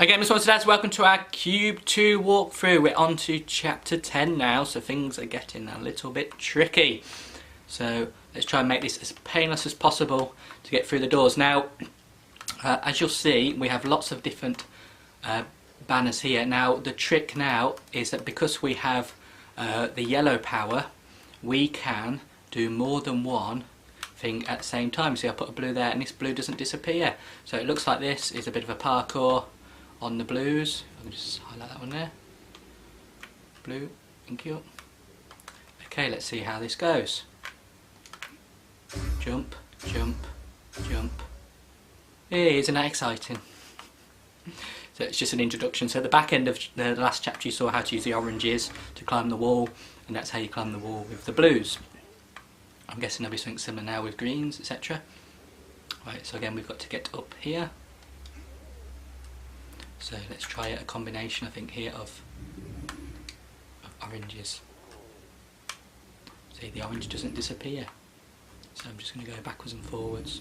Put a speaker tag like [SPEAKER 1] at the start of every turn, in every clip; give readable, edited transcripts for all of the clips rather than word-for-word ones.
[SPEAKER 1] Okay, Mr. Monsters, welcome to our QUBE2 walkthrough. We're on to chapter 10 now, so things are getting a little bit tricky. So let's try and make this as painless as possible to get through the doors. Now, as you'll see, we have lots of different banners here. Now, the trick now is that because we have the yellow power, we can do more than one thing at the same time. See, I put a blue there and this blue doesn't disappear. So it looks like this is a bit of a parkour on the blues. I can just highlight that one there. Blue, thank you. Okay, let's see how this goes. Jump, jump, jump. Hey, isn't that exciting? So it's just an introduction. So the back end of the last chapter you saw how to use the oranges to climb the wall, and that's how you climb the wall with the blues. I'm guessing there'll be something similar now with greens, etc. Right, so again we've got to get up here. So let's try a combination, I think, here of oranges. See, the orange doesn't disappear. So I'm just going to go backwards and forwards.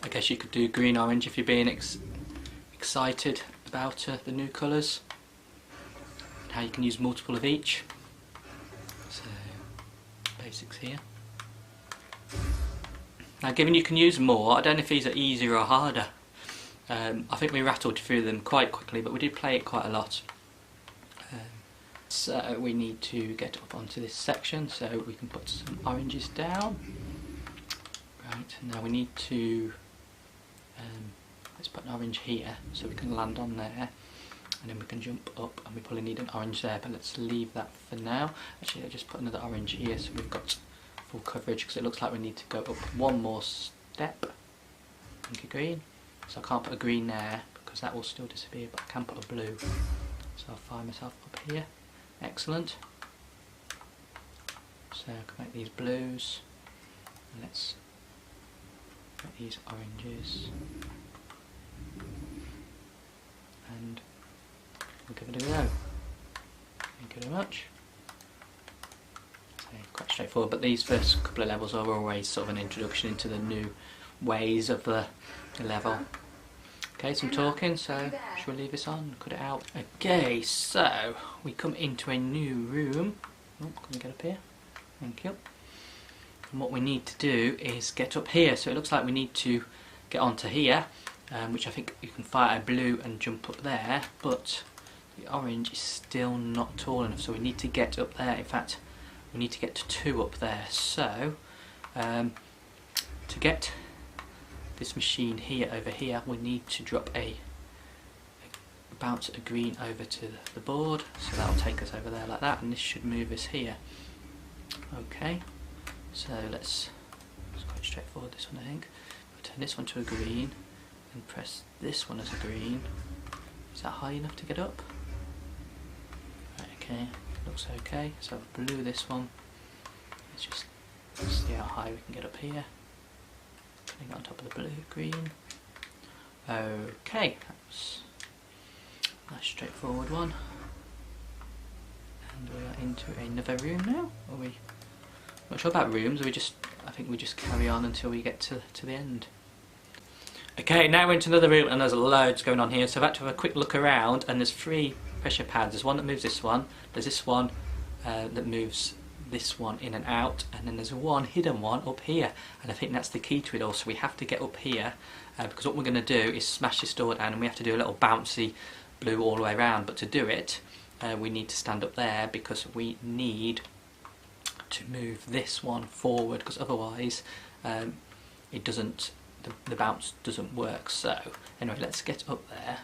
[SPEAKER 1] I guess you could do green-orange if you're being excited about the new colours. And how you can use multiple of each. So, basics here. Now, given you can use more, I don't know if these are easier or harder. I think we rattled through them quite quickly, but we did play it quite a lot. So we need to get up onto this section so we can put some oranges down. Right, now we need to, let's put an orange here so we can land on there, and then we can jump up, and we probably need an orange there, but let's leave that for now. Actually, I'll just put another orange here so we've got full coverage, because it looks like we need to go up one more step. Thank you, green. So I can't put a green there because that will still disappear, but I can put a blue. So I'll find myself up here. Excellent. So I can make these blues. And let's make these oranges. And we'll give it a go. Thank you very much. So quite straightforward, but these first couple of levels are always sort of an introduction into the new ways of the level. Okay, some talking, so should we leave this on? Cut it out. Okay, so we come into a new room. Oh, can we get up here? Thank you. And what we need to do is get up here. So it looks like we need to get onto here, which I think you can fire a blue and jump up there, but the orange is still not tall enough, so we need to get up there. In fact, we need to get to 2 up there. So to get this machine here over here, we need to drop bounce a green over to the board, so that'll take us over there like that, and this should move us here. Okay, so it's quite straightforward, this one I think. We'll turn this one to a green and press this one as a green. Is that high enough to get up? Right, okay, looks okay. So I've blue this one. Let's just see how high we can get up here. Putting it on top of the blue, green. Okay, that's a nice straightforward one. And we are into another room now. Are we? Not sure about rooms. I think we just carry on until we get to the end. Okay, now we're into another room, and there's loads going on here. So I've had to have a quick look around, and there's 3 pressure pads. There's one that moves this one. There's this one that moves this one in and out, and then there's one hidden one up here, and I think that's the key to it all. So we have to get up here because what we're going to do is smash this door down, and we have to do a little bouncy blue all the way around, but to do it we need to stand up there because we need to move this one forward, because otherwise it doesn't, the bounce doesn't work. So anyway, let's get up there.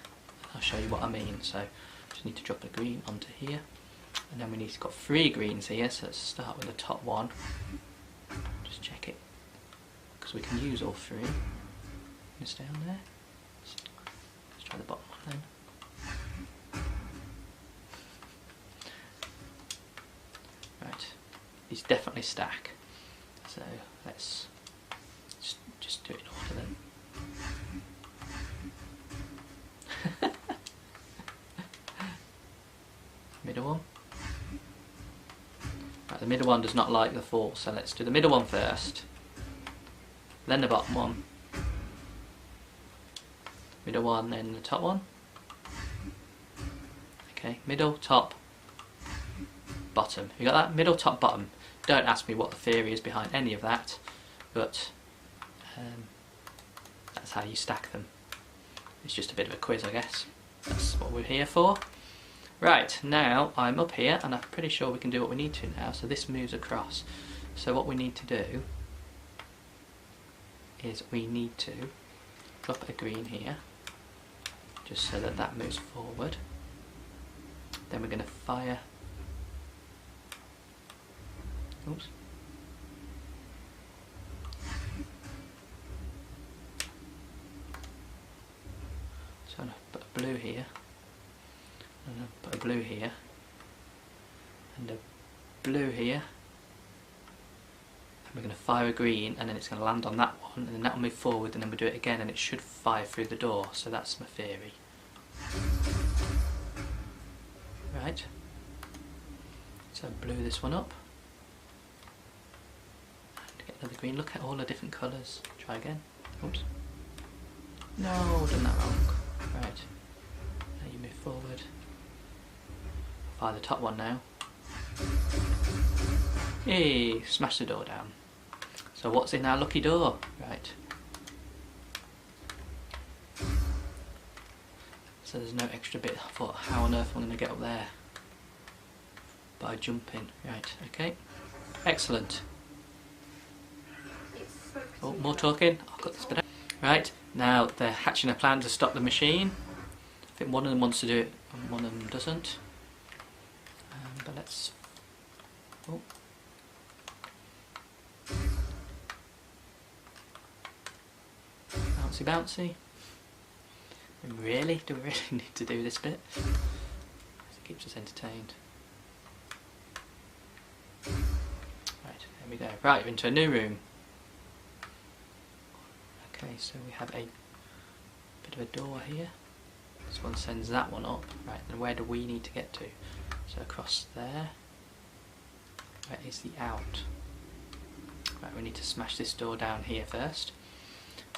[SPEAKER 1] I'll show you what I mean. So just need to drop the green onto here. And then we need to got 3 greens here, so let's start with the top one. Just check it, because we can use all 3. Just down there. Let's try the bottom one then. Right, these definitely stack. So let's just do it in order then. Middle one. Right, the middle one does not like the fall, so let's do the middle one first, then the bottom one, middle one, then the top one. Okay, middle, top, bottom. You got that? Middle, top, bottom. Don't ask me what the theory is behind any of that, but that's how you stack them. It's just a bit of a quiz, I guess. That's what we're here for. Right, now I'm up here and I'm pretty sure we can do what we need to now. So this moves across. So what we need to do is we need to drop a green here, just so that that moves forward. Then we're going to fire. Oops. So I'm going to put a blue here, and I'll put a blue here, and a blue here, and we're going to fire a green, and then it's going to land on that one, and then that will move forward, and then we'll do it again, and it should fire through the door. So that's my theory. Right, so blue this one up, and get another green. Look at all the different colours. Try again. Oops. No, done that wrong. Right, now you move forward. Fire the top one now. Hey, smash the door down. So what's in our lucky door? Right. So there's no extra bit. I thought, how on earth am I going to get up there? By jumping. Right, okay. Excellent. Oh, more talking. I'll cut this bit out. Right, now they're hatching a plan to stop the machine. I think one of them wants to do it and one of them doesn't. But let's... Oh. Bouncy bouncy. Really? Do we really need to do this bit? It keeps us entertained. Right, there we go. Right, into a new room. Okay, so we have a bit of a door here. This one sends that one up. Right, and where do we need to get to? So across there. Where is the out? Right, we need to smash this door down here first.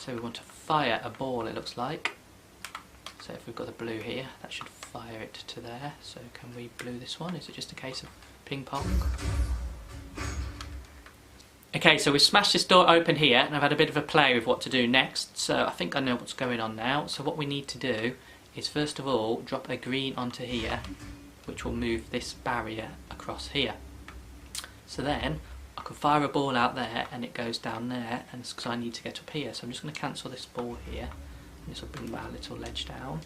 [SPEAKER 1] So we want to fire a ball, it looks like. So if we've got the blue here, that should fire it to there. So can we blue this one? Is it just a case of ping pong? Okay, so we've smashed this door open here, and I've had a bit of a play with what to do next. So I think I know what's going on now. So what we need to do is first of all drop a green onto here, which will move this barrier across here. So then I can fire a ball out there and it goes down there, and it's because I need to get up here. So I'm just going to cancel this ball here. This will bring my little ledge down.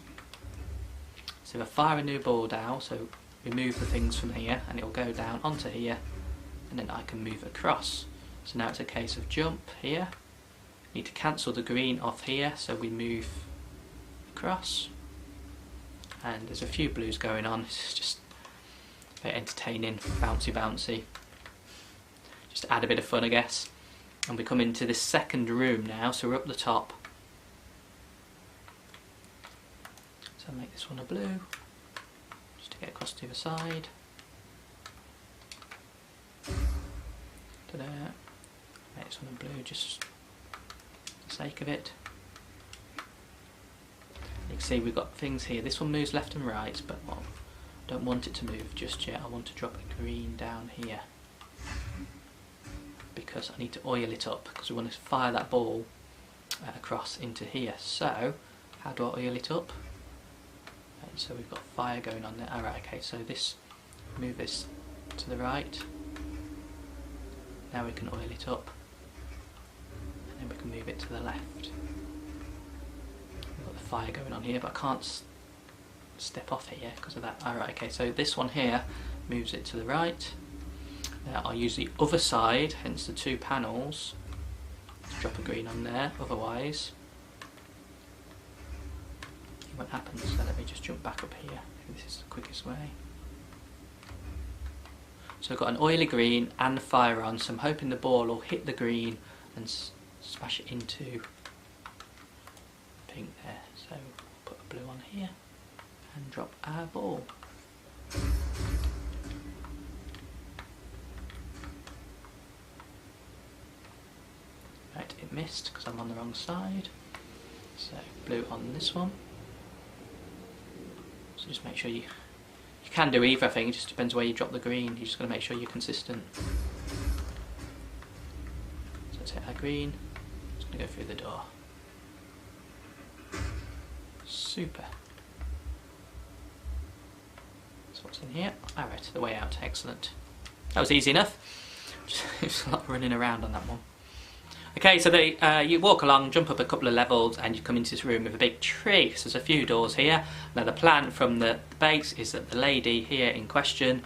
[SPEAKER 1] So if I fire a new ball down, so remove the things from here, and it will go down onto here, and then I can move across. So now it's a case of jump here. Need to cancel the green off here, so we move across. And there's a few blues going on. It's just very entertaining, bouncy bouncy. Just to add a bit of fun, I guess. And we come into this second room now, so we're up the top. So make this one a blue, just to get across to the other side. Ta-da. Make this one a blue, just for the sake of it. You can see we've got things here. This one moves left and right, but well, I don't want it to move just yet. I want to drop a green down here, because I need to oil it up, because we want to fire that ball across into here. So, how do I oil it up? So we've got fire going on there. Alright, okay, so this, move this to the right. Now we can oil it up. And then we can move it to the left. We've got the fire going on here, but I can't step off here because of that. Alright, okay, so this one here moves it to the right. I'll use the other side, hence the two panels, to drop a green on there, otherwise it won't happen. So let me just jump back up here. Maybe this is the quickest way. So I've got an oily green and the fire on, so I'm hoping the ball will hit the green and smash it into pink there. So put a blue on here and drop our ball. Right, it missed because I'm on the wrong side. So blue on this one. So just make sure you You can do either, I think, it just depends where you drop the green. You just got to make sure you're consistent. So take our green, it's going to go through the door. Super. So what's in here? Alright, the way out, excellent. That was easy enough. There's a lot running around on that one. Okay, so you walk along, jump up a couple of levels, and you come into this room with a big tree. So there's a few doors here. Now the plan from the base is that the lady here in question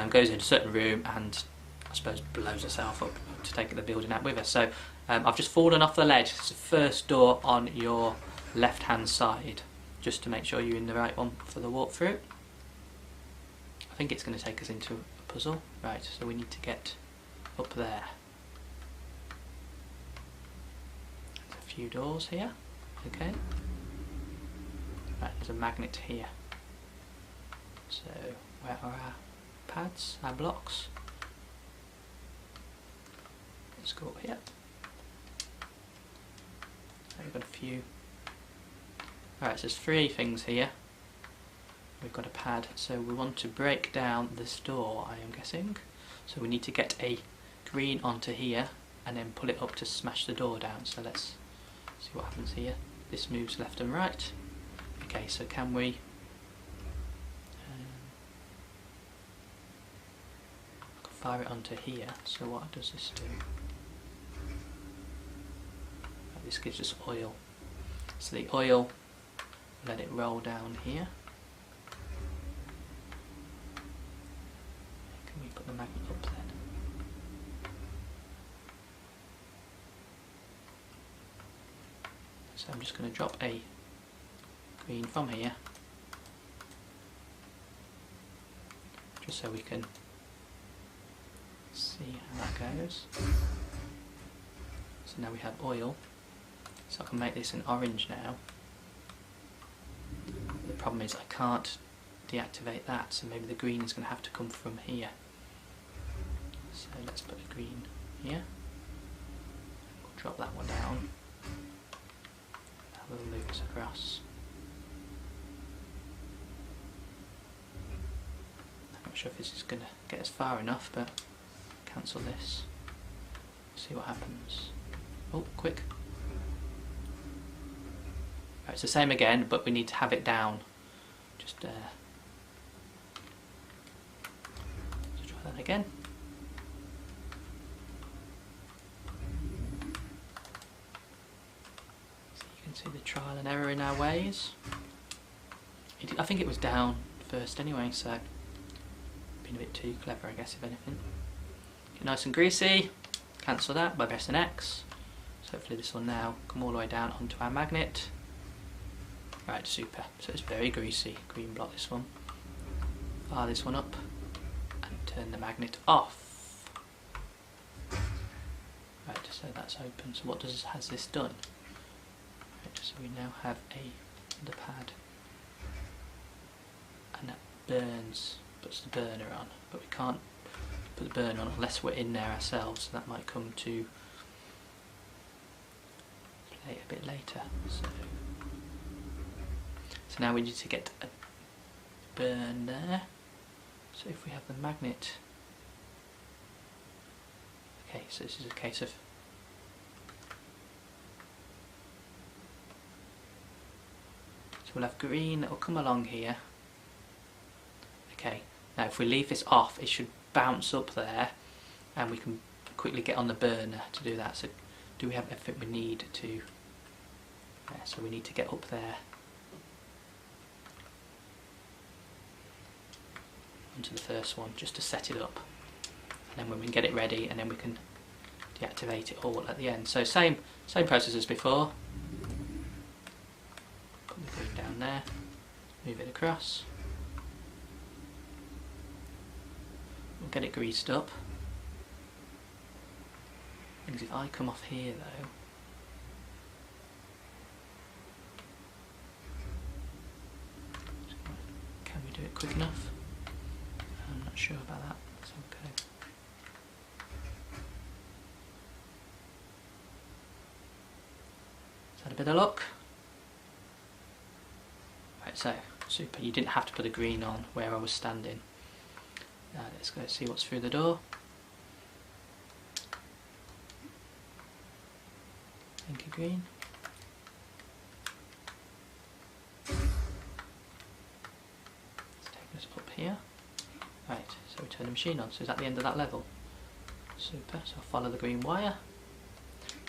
[SPEAKER 1] goes into a certain room and I suppose blows herself up to take the building out with her. So I've just fallen off the ledge. It's the first door on your left hand side, just to make sure you're in the right one for the walkthrough. I think it's going to take us into a puzzle. Right, so we need to get up there. There's a few doors here. Okay. Right, there's a magnet here. So where are our pads, our blocks? Let's go up here. So we've got a few. Alright, so there's 3 things here. We've got a pad, so we want to break down this door, I am guessing. So we need to get a green onto here and then pull it up to smash the door down. So let's see what happens here. This moves left and right. Okay, so can we fire it onto here? So what does this do? This gives us oil. So the oil, let it roll down here. Can we put the magnet up then? So I'm just going to drop a green from here, just so we can see how that goes. So now we have oil, so I can make this an orange now. The problem is I can't deactivate that, so maybe the green is going to have to come from here. So let's put a green here. We'll drop that one down. Have a little loops across. I'm not sure if this is going to get us far enough, but cancel this. See what happens. Oh, quick. Right, it's the same again, but we need to have it down. Just let's try that again. So you can see the trial and error in our ways. I think it was down first anyway, so been a bit too clever, I guess, if anything. Get nice and greasy. Cancel that by pressing X. So hopefully this will now come all the way down onto our magnet. Right, super. So it's very greasy. Green block this one. Fire this one up and turn the magnet off. Right, so that's open. So what has this done? Right, so we now have the pad, and that burns, puts the burner on, but we can't put the burner on unless we're in there ourselves, so that might come to play a bit later. So now we need to get a burn there. So if we have the magnet, okay, so this is a case of we'll have green that will come along here. Okay, now if we leave this off, it should bounce up there and we can quickly get on the burner to do that. So do we have everything we need to? Yeah, so we need to get up there onto the first one just to set it up, and then when we get it ready, and then we can deactivate it all at the end. So same process as before. Put the green down there, move it across. We'll get it greased up. Because if I come off here though, can we do it quick enough? I'm not sure about that. It's okay. Is that a bit of luck? Right, so Super, you didn't have to put a green on where I was standing. Let's go see what's through the door. Thank you, green. Let's take us up here. Right, so we turn the machine on. So is that the end of that level? Super, so I'll follow the green wire.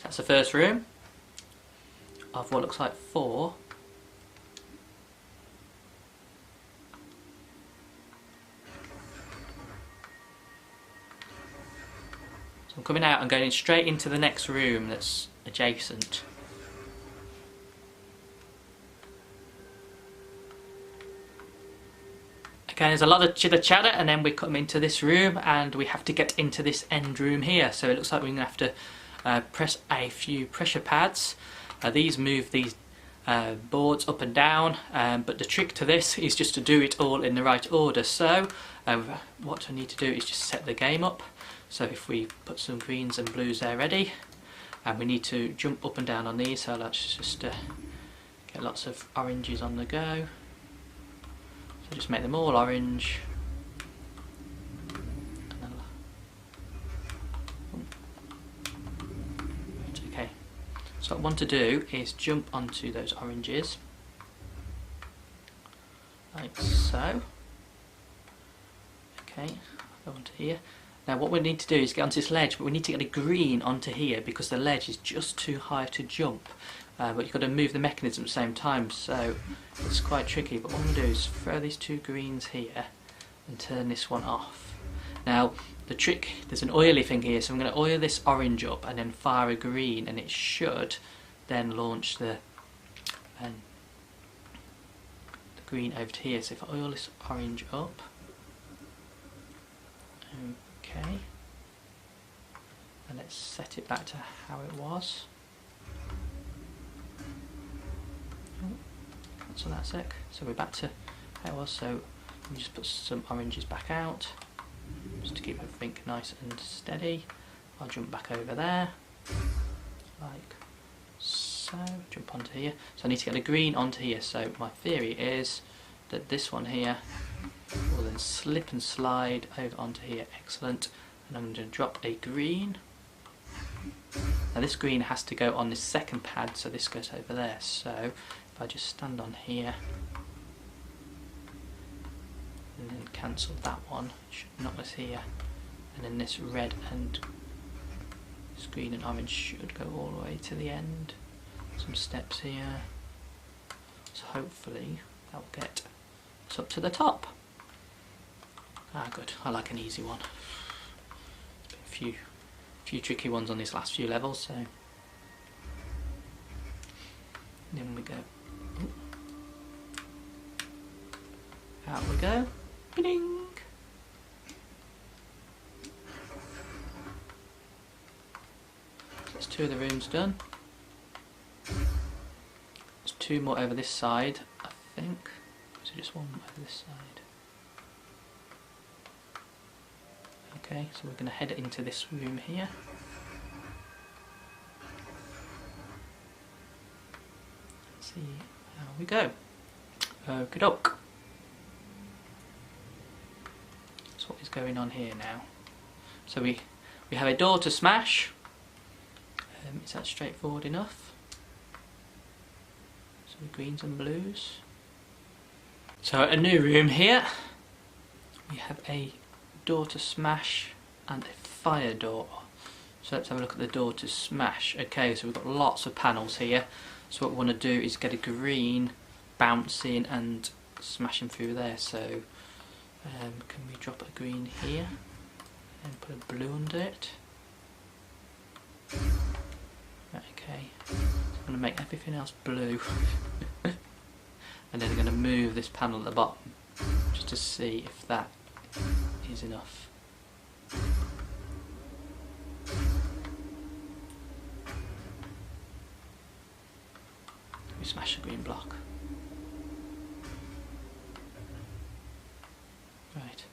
[SPEAKER 1] That's the first room of what looks like 4. So I'm coming out and going straight into the next room that's adjacent. Okay, there's a lot of chitter chatter, and then we come into this room and we have to get into this end room here. So it looks like we're going to have to press a few pressure pads. These move these boards up and down, but the trick to this is just to do it all in the right order. So what I need to do is just set the game up. So if we put some greens and blues there ready, and we need to jump up and down on these, so let's just get lots of oranges on the go. So just make them all orange. Okay, so what I want to do is jump onto those oranges, like so. Okay, go onto here. Now what we need to do is get onto this ledge, but we need to get a green onto here because the ledge is just too high to jump. But you've got to move the mechanism at the same time, so it's quite tricky. But what I'm going to do is throw these 2 greens here and turn this one off. Now the trick, there's an oily thing here, so I'm going to oil this orange up and then fire a green, and it should then launch the green over to here. So if I oil this orange up, okay, and let's set it back to how it was. So that's it. So we're back to how it was. So we just put some oranges back out, just to keep everything nice and steady. I'll jump back over there, like so. Jump onto here. So I need to get the green onto here. So my theory is that this one here will then slip and slide over onto here. Excellent. And I'm going to drop a green. Now this green has to go on this second pad, so this goes over there. So if I just stand on here and then cancel that one, it should knock us here, and then this red and this green and orange should go all the way to the end. Some steps here, so hopefully that will get us up to the top. Ah, good. I like an easy one. There's been a few tricky ones on these last few levels, so then we go. Out we go. Ding. That's 2 of the rooms done. There's 2 more over this side, I think. So just 1 over this side. Okay, so we're going to head into this room here. Let's see how we go. Okie doke. So what is going on here now? So we have a door to smash. Is that straightforward enough? So greens and blues. So a new room here. We have a door to smash and a fire door. So let's have a look at the door to smash. Okay, so we've got lots of panels here. So what we want to do is get a green bouncing and smashing through there. So can we drop a green here and put a blue under it? Okay, so I'm going to make everything else blue. And then I'm going to move this panel at the bottom just to see if that is enough. We smash the green block. Right.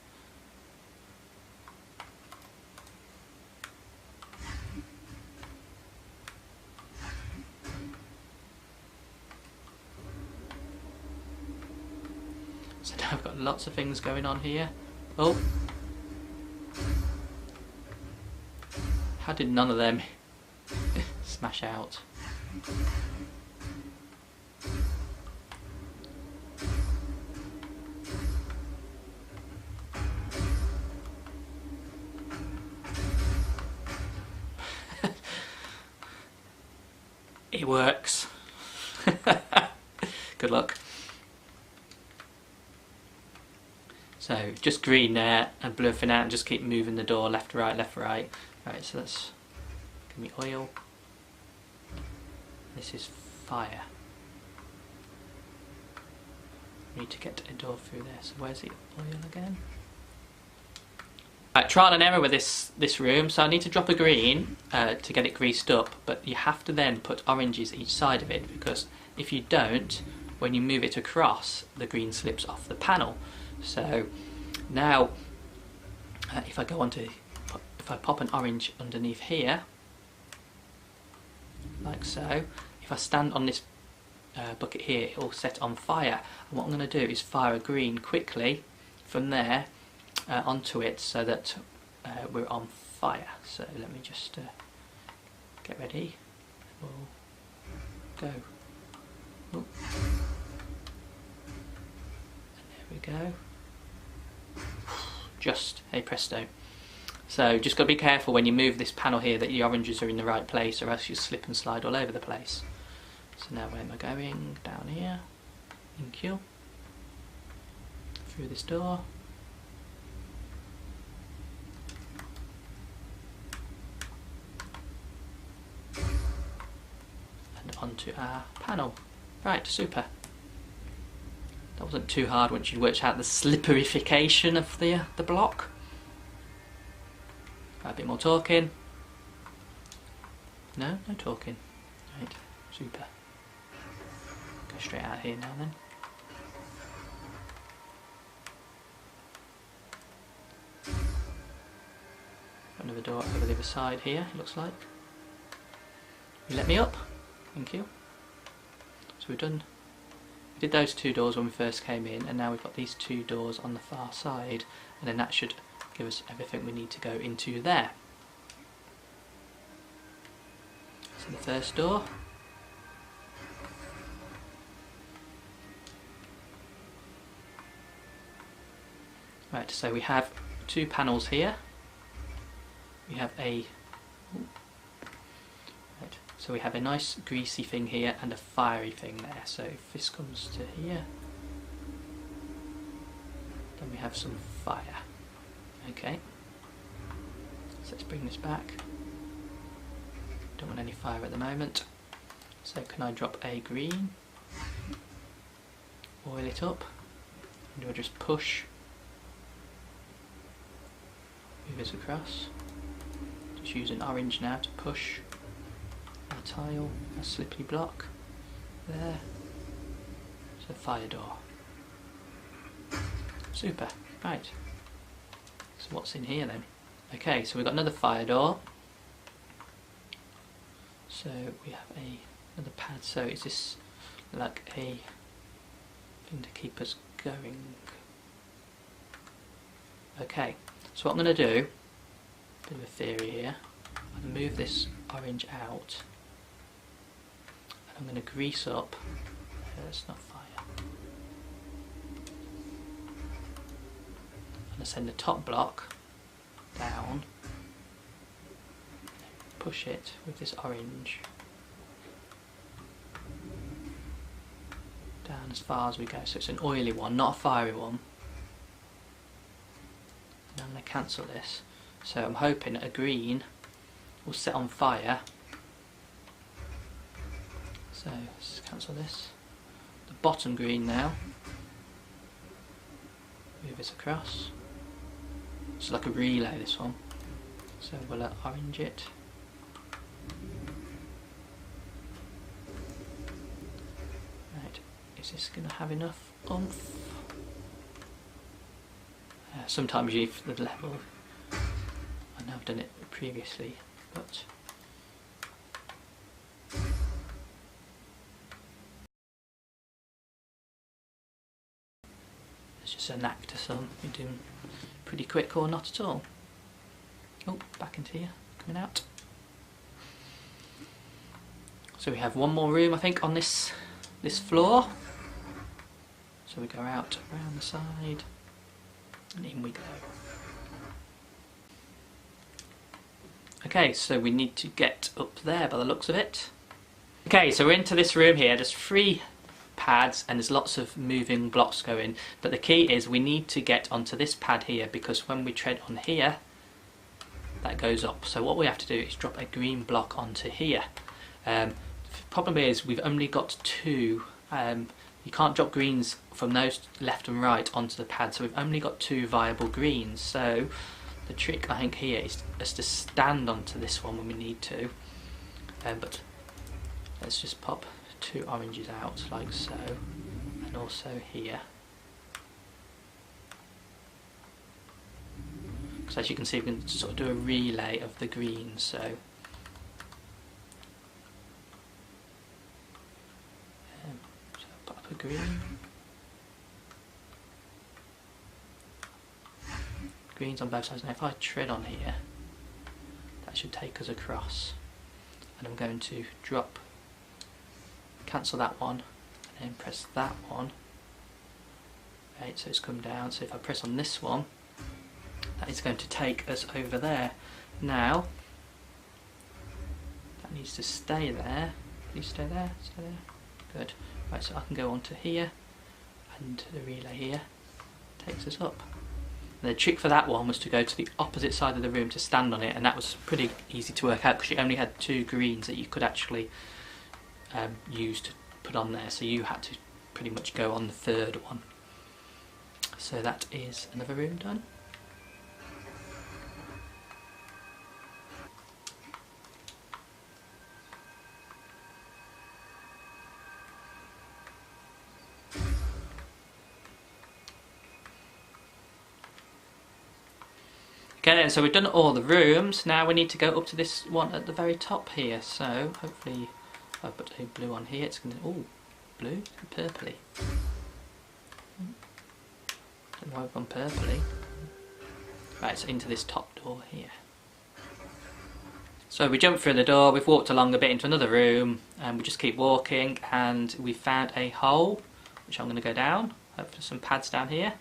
[SPEAKER 1] So now I've got lots of things going on here. Oh! How did none of them smash out? It works. Good luck. So just green there and blue for now, and just keep moving the door left, right, left, right. Right, so that's give me oil. This is fire. Need to get a door through there. So where's the oil again? Right, trial and error with this room. So I need to drop a green to get it greased up, but you have to then put oranges each side of it, because if you don't, when you move it across, the green slips off the panel. So now, if I go on to, if I pop an orange underneath here, like so, if I stand on this bucket here, it will set on fire. And what I'm going to do is fire a green quickly from there onto it, so that we're on fire. So let me just get ready. We'll go. Oh. And there we go. Just, hey presto. So just got to be careful when you move this panel here that the oranges are in the right place, or else you slip and slide all over the place. So now where am I going? Down here, in Q, through this door. And onto our panel. Right, super. That wasn't too hard once you worked out the slipperification of the block. Right, a bit more talking. No talking. Right, super. Go straight out here now then. Another door over the other side here, it looks like. You let me up? Thank you. So we did those two doors when we first came in, and now we've got these two doors on the far side, and then that should give us everything we need to go into there. So the first door. Right, so we have two panels here. We have a so we have a nice greasy thing here and a fiery thing there. So if this comes to here, then we have some fire. Okay, so let's bring this back. Don't want any fire at the moment. So can I drop a green? Oil it up. And do I just push? Move this across. Just use an orange now to push our tile, a slippery block. There. It's a fire door. Super. Right. So what's in here then? Okay, so we've got another fire door. So we have another pad. So is this like a thing to keep us going? Okay, so what I'm going to do, bit of a theory here, I'm going to move this orange out, and I'm going to grease up, it's not fire, I'm going to send the top block down, push it with this orange down as far as we go, so it's an oily one, not a fiery one. Now I'm going to cancel this, so I'm hoping that a green will set on fire. So let's cancel this. The bottom green now, move this across. It's like a relay, this one, so we'll orange it. Right, is this going to have enough oomph? Sometimes you the level, I know I've done it previously, but It's just an act to some. You're doing pretty quick or not at all. Oh, back into here, coming out. So we have one more room, I think, on this floor. So we go out around the side, and in we go. Okay, so we need to get up there by the looks of it. Okay, so we're into this room here. There's 3 pads and there's lots of moving blocks going. But the key is we need to get onto this pad here, because when we tread on here, that goes up. So what we have to do is drop a green block onto here. The problem is we've only got 2. You can't drop greens from those left and right onto the pad, so we've only got 2 viable greens. So the trick I think here is to stand onto this one when we need to. But let's just pop 2 oranges out like so, and also here. Because as you can see, we can sort of do a relay of the greens. So pop up a green. Greens on both sides. Now if I tread on here, that should take us across. And I'm going to drop, cancel that one, and then press that one. Right, so it's come down. So if I press on this one, that is going to take us over there. Now, that needs to stay there. Please stay there, stay there. Good. Right, so I can go onto here, and the relay here takes us up. And the trick for that one was to go to the opposite side of the room to stand on it, and that was pretty easy to work out because you only had 2 greens that you could actually use to put on there, so you had to pretty much go on the 3rd one. So that is another room done. Okay then, so we've done all the rooms. Now we need to go up to this one at the very top here. So hopefully if I put a blue on here, it's going to, oh, blue, purpley. Don't know why I've gone purpley. Right, so into this top door here. So we jumped through the door, we've walked along a bit into another room, and we just keep walking, and we found a hole, which I'm going to go down. Hope for some pads down here.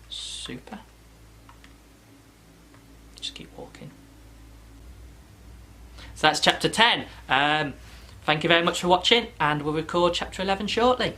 [SPEAKER 1] Super. Just keep walking. So that's chapter 10. Thank you very much for watching, and we'll record chapter 11 shortly.